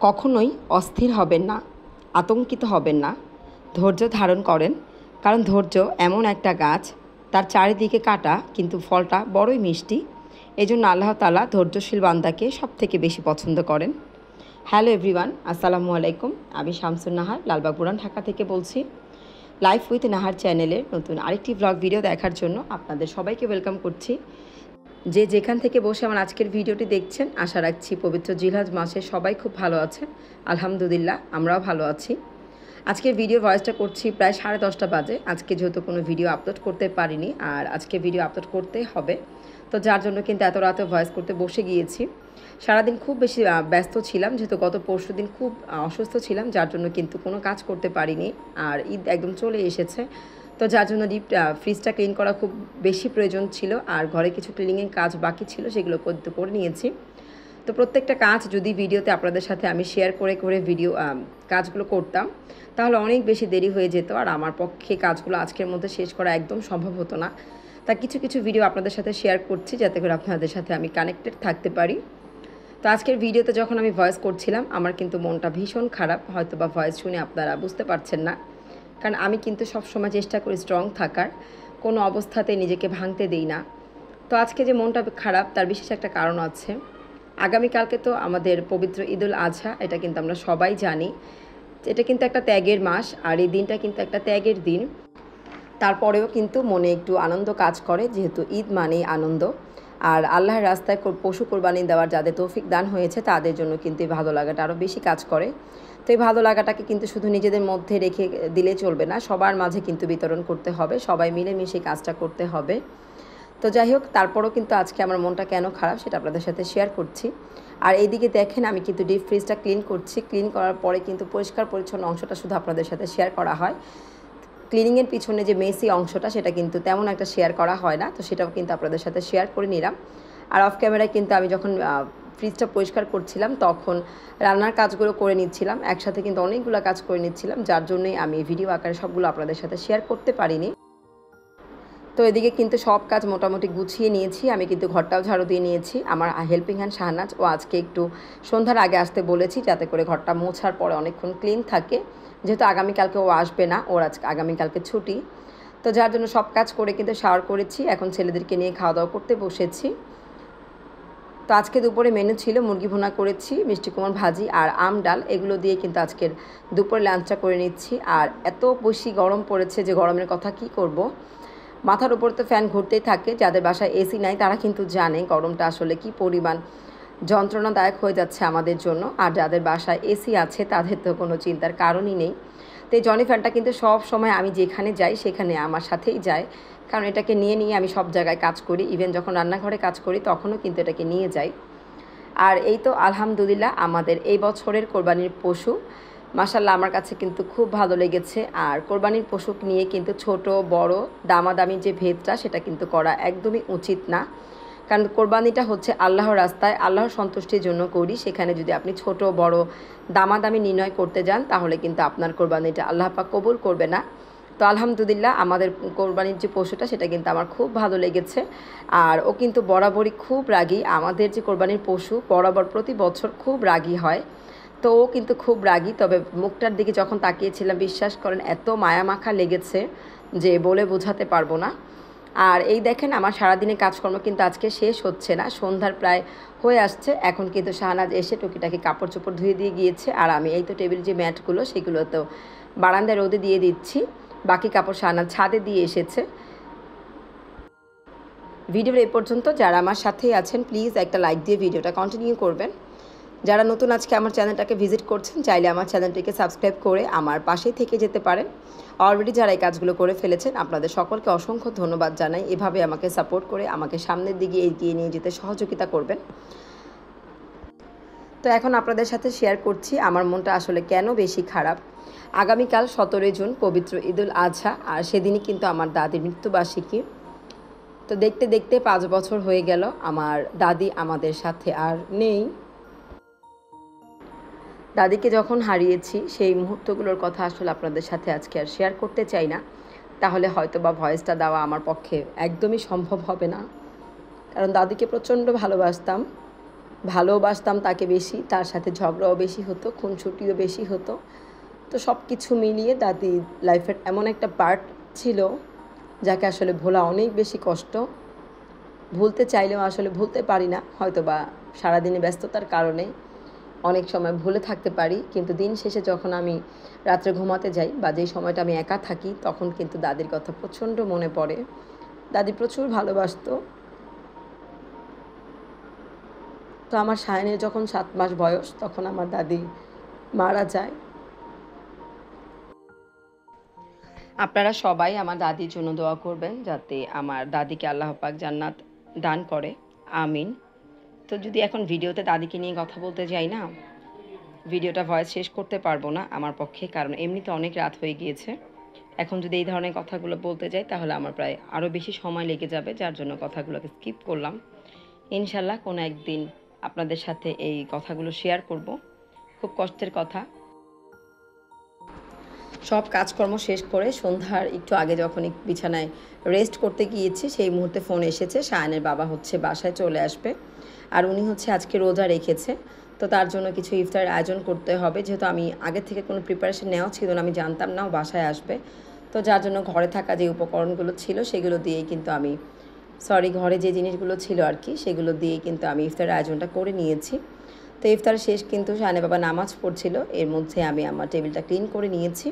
কখনোই অস্থির হবেন না, আতঙ্কিত হবেন না, ধৈর্য ধারণ করেন। কারণ ধৈর্য এমন একটা গাছ, তার চারিদিকে কাটা কিন্তু ফলটা বড়ই মিষ্টি। এই জন্য আল্লাহ তাআলা ধৈর্যশীল বান্দাকে সবথেকে বেশি পছন্দ করেন। হ্যালো এভরিওয়ান, আসসালামু আলাইকুম। আমি শামসুন নাহার, লালবাগ পুরান ঢাকা থেকে বলছি। লাইফ উইথ নাহার চ্যানেলের নতুন আরেকটি ব্লগ ভিডিও দেখার জন্য আপনাদের সবাইকে ওয়েলকাম করছি। যে যেখান থেকে বসে আমার আজকের ভিডিওটি দেখছেন, আশা রাখছি পবিত্র জিলহজ মাসে সবাই খুব ভালো আছেন। আলহামদুলিল্লাহ, আমরাও ভালো আছি। আজকের ভিডিও ভয়েসটা করছি প্রায় 10:30 বাজে। আজকে যেহেতু কোনো ভিডিও আপলোড করতে পারিনি, আর আজকে ভিডিও আপলোড করতে হবে, তো যার জন্য কিন্তু এত রাতে ভয়েস করতে বসে গিয়েছি। সারাদিন খুব বেশি ব্যস্ত ছিলাম, যেহেতু গত পরশু দিন খুব অসুস্থ ছিলাম, যার জন্য কিন্তু কোনো কাজ করতে পারিনি। আর ঈদ একদম চলে এসেছে, তো যার জন্য ডিপ ফ্রিজটা ক্লিন করা খুব বেশি প্রয়োজন ছিল। আর ঘরে কিছু ক্লিনিংয়ের কাজ বাকি ছিল, সেগুলো করে নিয়েছি। তো প্রত্যেকটা কাজ যদি ভিডিওতে আপনাদের সাথে আমি শেয়ার করে করে কাজগুলো করতাম, তাহলে অনেক বেশি দেরি হয়ে যেত, আর আমার পক্ষে কাজগুলো আজকের মধ্যে শেষ করা একদম সম্ভব হতো না। তা কিছু কিছু ভিডিও আপনাদের সাথে শেয়ার করছি, যাতে করে আপনাদের সাথে আমি কানেক্টেড থাকতে পারি। তো আজকের ভিডিওতে যখন আমি ভয়েস করছিলাম, আমার কিন্তু মনটা ভীষণ খারাপ। হয়তো বা ভয়েস শুনে আপনারা বুঝতে পারছেন না, কারণ আমি কিন্তু সবসময় চেষ্টা করি স্ট্রং থাকার, কোনো অবস্থাতে নিজেকে ভাঙতে দিই না। তো আজকে যে মনটা খারাপ, তার বিশেষ একটা কারণ আছে। আগামীকালকে তো আমাদের পবিত্র ঈদুল আজহা, এটা কিন্তু আমরা সবাই জানি। এটা কিন্তু একটা ত্যাগের মাস, আর এই দিনটা কিন্তু একটা ত্যাগের দিন। তারপরেও কিন্তু মনে একটু আনন্দ কাজ করে, যেহেতু ঈদ মানেই আনন্দ। আর আল্লাহর রাস্তায় পশু কোরবানি দেওয়ার যাদের তৌফিক দান হয়েছে, তাদের জন্য কিন্তু এই ভালো লাগাটা আরও বেশি কাজ করে। তো এই ভালো লাগাটাকে কিন্তু শুধু নিজেদের মধ্যে রেখে দিলে চলবে না, সবার মাঝে কিন্তু বিতরণ করতে হবে, সবাই মিলেমিশে কাজটা করতে হবে। তো যাই হোক, তারপরও কিন্তু আজকে আমার মনটা কেন খারাপ সেটা আপনাদের সাথে শেয়ার করছি। আর এইদিকে দেখেন, আমি কিন্তু ডিপ ফ্রিজটা ক্লিন করছি। ক্লিন করার পরে কিন্তু পরিষ্কার পরিচ্ছন্ন অংশটা শুধু আপনাদের সাথে শেয়ার করা হয়। ক্লিনিংয়ের পিছনে যে মেসি অংশটা, সেটা কিন্তু তেমন একটা শেয়ার করা হয় না, তো সেটাও কিন্তু আপনাদের সাথে শেয়ার করে নিলাম। আর অফ ক্যামেরায় কিন্তু আমি যখন ফ্রিজটা পরিষ্কার করছিলাম, তখন রান্নার কাজগুলো করে নিচ্ছিলাম, একসাথে কিন্তু অনেকগুলো কাজ করে নিচ্ছিলাম, যার জন্যই আমি ভিডিও আকারে সবগুলো আপনাদের সাথে শেয়ার করতে পারিনি। তো এদিকে কিন্তু সব কাজ মোটামুটি গুছিয়ে নিয়েছি। আমি কিন্তু ঘরটাও ঝাড়ু দিয়ে নিয়েছি। আমার হেল্পিং হ্যান্ড শাহনাজ, ও আজকে একটু সন্ধ্যার আগে আসতে বলেছি, যাতে করে ঘরটা মোছার পরে অনেকক্ষণ ক্লিন থাকে, যেহেতু আগামীকালকে ও আসবে না, ওর আগামীকালকে ছুটি। তো যার জন্য সব কাজ করে কিন্তু শাওয়ার করেছি, এখন ছেলেদেরকে নিয়ে খাওয়া দাওয়া করতে বসেছি। তো আজকে দুপুরে মেনু ছিল মুরগি ভুনা করেছি, মিষ্টি কুমড় ভাজি আর আম ডাল, এগুলো দিয়ে কিন্তু আজকের দুপুরে লাঞ্চটা করে নিচ্ছি। আর এত বেশি গরম পড়েছে যে গরমের কথা কি করব। মাথার উপর তো ফ্যান ঘুরতেই থাকে। যাদের বাসায় এসি নাই, তারা কিন্তু জানে গরমটা আসলে কি পরিমাণ যন্ত্রণাদায়ক হয়ে যাচ্ছে আমাদের জন্য। আর যাদের বাসায় এসি আছে, তাদের তো কোনো চিন্তার কারণই নেই। তো এই জনি ফ্যানটা কিন্তু সব সময় আমি যেখানে যাই সেখানে আমার সাথেই যায়, কারণ এটাকে নিয়ে নিয়ে আমি সব জায়গায় কাজ করি। ইভেন যখন রান্নাঘরে কাজ করি, তখনও কিন্তু এটাকে নিয়ে যাই। আর এই তো আলহামদুলিল্লাহ, আমাদের এই বছরের কোরবানির পশু মাশাআল্লাহ আমার কাছে কিন্তু খুব ভালো লেগেছে। আর কোরবানির পশু নিয়ে কিন্তু ছোট বড় দামাদামি যে ভেদটা, সেটা কিন্তু করা একদমই উচিত না। কারণ কোরবানিটা হচ্ছে আল্লাহর রাস্তায়, আল্লাহর সন্তুষ্টির জন্য করি। সেখানে যদি আপনি ছোট বড় দামাদামি নির্ণয় করতে যান, তাহলে কিন্তু আপনার কোরবানিটা আল্লাহ পাক কবুল করবে না। তো আলহামদুলিল্লাহ, আমাদের কোরবানির যে পশুটা, সেটা কিন্তু আমার খুব ভালো লেগেছে। আর ও কিন্তু বরাবরই খুব রাগী। আমাদের যে কোরবানির পশু বরাবর প্রতি বছর খুব রাগী হয়, তো ও কিন্তু খুব রাগী। তবে মুখটার দিকে যখন তাকিয়েছিলাম, বিশ্বাস করেন এত মায়ামাখা লেগেছে যে বলে বোঝাতে পারবো না। আর এই দেখেন, আমার সারাদিনের কাজকর্ম কিন্তু আজকে শেষ হচ্ছে না, সন্ধ্যার প্রায় হয়ে আসছে। এখন কিন্তু শাহনাজ এসে টুকিটাকি কাপড় চোপড় ধুয়ে দিয়ে গিয়েছে। আর আমি এই তো টেবিল যে ম্যাটগুলো, সেগুলো তো বারান্দায় রোদে দিয়ে দিচ্ছি। বাকি কাপড় শাহনাজ ছাদে দিয়ে এসেছে। ভিডিওর এই পর্যন্ত যারা আমার সাথেই আছেন, প্লিজ একটা লাইক দিয়ে ভিডিওটা কন্টিনিউ করবেন। যারা নতুন আজকে আমার চ্যানেলটাকে ভিজিট করছেন, চাইলে আমার চ্যানেলটিকে সাবস্ক্রাইব করে আমার পাশেই থেকে যেতে পারেন। অলরেডি যারা এই কাজগুলো করে ফেলেছেন, আপনাদের সকলকে অসংখ্য ধন্যবাদ জানাই। এভাবে আমাকে সাপোর্ট করে আমাকে সামনের দিকে এগিয়ে নিয়ে যেতে সহযোগিতা করবেন। তো এখন আপনাদের সাথে শেয়ার করছি আমার মনটা আসলে কেন বেশি খারাপ। আগামীকাল 17 জুন পবিত্র ঈদুল আজহা, আর সেদিনই কিন্তু আমার দাদির মৃত্যুবার্ষিকী। তো দেখতে দেখতে 5 বছর হয়ে গেল, আমার দাদি আমাদের সাথে আর নেই। দাদিকে যখন হারিয়েছি, সেই মুহূর্তগুলোর কথা আসলে আপনাদের সাথে আজকে আর শেয়ার করতে চাই না, তাহলে হয়তো বা ভয়েসটা দেওয়া আমার পক্ষে একদমই সম্ভব হবে না। কারণ দাদিকে প্রচণ্ড ভালোবাসতাম, ভালোবাসতাম তাকে বেশি, তার সাথে ঝগড়াও বেশি হতো, খুনসুটিও বেশি হতো। তো সব কিছু মিলিয়ে দাদি লাইফের এমন একটা পার্ট ছিল যাকে আসলে ভোলা অনেক বেশি কষ্ট। ভুলতে চাইলেও আসলে ভুলতে পারি না, হয়তো বা সারাদিনে ব্যস্ততার কারণে অনেক সময় ভুলে থাকতে পারি, কিন্তু দিন শেষে যখন আমি রাত্রে ঘুমাতে যাই বা যেই সময়টা আমি একা থাকি তখন কিন্তু দাদির কথা প্রচণ্ড মনে পড়ে। দাদি প্রচুর ভালোবাসতো। তো আমার সায়নের যখন 7 মাস বয়স তখন আমার দাদি মারা যায়। আপনারা সবাই আমার দাদির জন্য দোয়া করবেন যাতে আমার দাদিকে আল্লাহ পাক জান্নাত দান করে, আমিন। তো যদি এখন ভিডিওতে দাদিকে নিয়ে কথা বলতে যাই না, ভিডিওটা ভয়েস শেষ করতে পারবো না আমার পক্ষে, কারণ এমনিতে অনেক রাত হয়ে গিয়েছে। এখন যদি এই ধরনের কথাগুলো বলতে যাই তাহলে আমার প্রায় আরও বেশি সময় লেগে যাবে, যার জন্য কথাগুলোকে স্কিপ করলাম। ইনশাল্লাহ কোনো একদিন আপনাদের সাথে এই কথাগুলো শেয়ার করব। খুব কষ্টের কথা। সব কাজকর্ম শেষ করে সন্ধ্যার একটু আগে যখন বিছানায় রেস্ট করতে গিয়েছি সেই মুহূর্তে ফোন এসেছে, সায়নের বাবা হচ্ছে বাসায় চলে আসবে, আর উনি হচ্ছে আজকে রোজা রেখেছে। তো তার জন্য কিছু ইফতারের আয়োজন করতে হবে, যেহেতু আমি আগে থেকে কোনো প্রিপারেশন নেওয়া ছিল না, আমি জানতাম না ও বাসায় আসবে। তো যার জন্য ঘরে থাকা যে উপকরণগুলো ছিল সেগুলো দিয়েই কিন্তু আমি ঘরে যে জিনিসগুলো ছিল আর কি সেগুলো দিয়েই কিন্তু আমি ইফতারের আয়োজনটা করে নিয়েছি। তো ইফতার শেষ কিন্তু সায়নের বাবা নামাজ পড়ছিল, এর মধ্যে আমি আমার টেবিলটা ক্লিন করে নিয়েছি।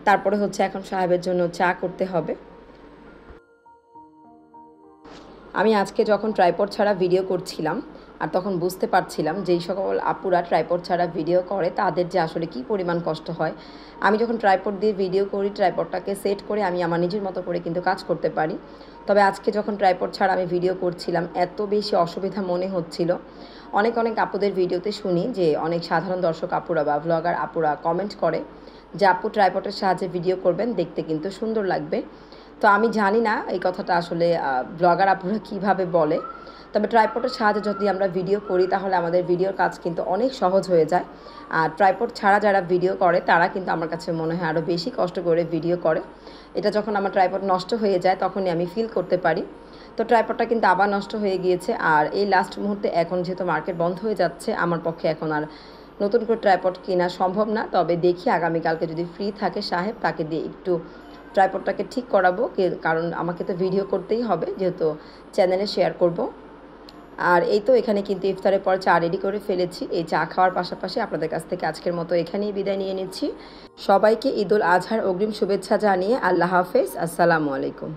তারপরে হচ্ছে এখন সাহেবের জন্য চা করতে হবে। আমি আজকে যখন ট্রাইপড ছাড়া ভিডিও করছিলাম আর তখন বুঝতে পারছিলাম যেই সকল আপুরা ট্রাইপড ছাড়া ভিডিও করে তাদের যে আসলে কী পরিমাণ কষ্ট হয়। আমি যখন ট্রাইপড দিয়ে ভিডিও করি ট্রাইপডটাকে সেট করে আমি আমার নিজের মতো করে কিন্তু কাজ করতে পারি। তবে আজকে যখন ট্রাইপড ছাড়া আমি ভিডিও করছিলাম এত বেশি অসুবিধা মনে হচ্ছিল। অনেক আপুদের ভিডিওতে শুনি যে অনেক সাধারণ দর্শক আপুরা বা ব্লগার আপুরা কমেন্ট করে যে আপু ট্রাইপডের সাহায্যে ভিডিও করবেন, দেখতে কিন্তু সুন্দর লাগবে। তো আমি জানি না এই কথাটা আসলে ব্লগার আপুরা কীভাবে বলে, তবে ট্রাইপডের সাহায্যে যদি আমরা ভিডিও করি তাহলে আমাদের ভিডিওর কাজ কিন্তু অনেক সহজ হয়ে যায়। আর ট্রাইপড ছাড়া যারা ভিডিও করে তারা কিন্তু আমার কাছে মনে হয় আরও বেশি কষ্ট করে ভিডিও করে। এটা যখন আমার ট্রাইপড নষ্ট হয়ে যায় তখনই আমি ফিল করতে পারি। তো ট্রাইপডটা কিন্তু আবার নষ্ট হয়ে গিয়েছে, আর এই লাস্ট মুহূর্তে এখন যেহেতু মার্কেট বন্ধ হয়ে যাচ্ছে আমার পক্ষে এখন আর নতুন করে ট্রাইপড কেনা সম্ভব না। তবে দেখি আগামীকালকে যদি ফ্রি থাকে সাহেব তাকে দিয়ে একটু ট্রাইপডটাকে ঠিক করাবো, কারণ আমাকে তো ভিডিও করতেই হবে যেহেতু চ্যানেলে শেয়ার করব। আর এই তো এখানে কিন্তু ইফতারের পর চা রেডি করে ফেলেছি। এই চা খাওয়ার পাশাপাশি আপনাদের কাছ থেকে আজকের মতো এখানেই বিদায় নিয়ে নিচ্ছি। সবাইকে ঈদুল আজহার অগ্রিম শুভেচ্ছা জানিয়ে আল্লাহ হাফেজ, আসসালামু আলাইকুম।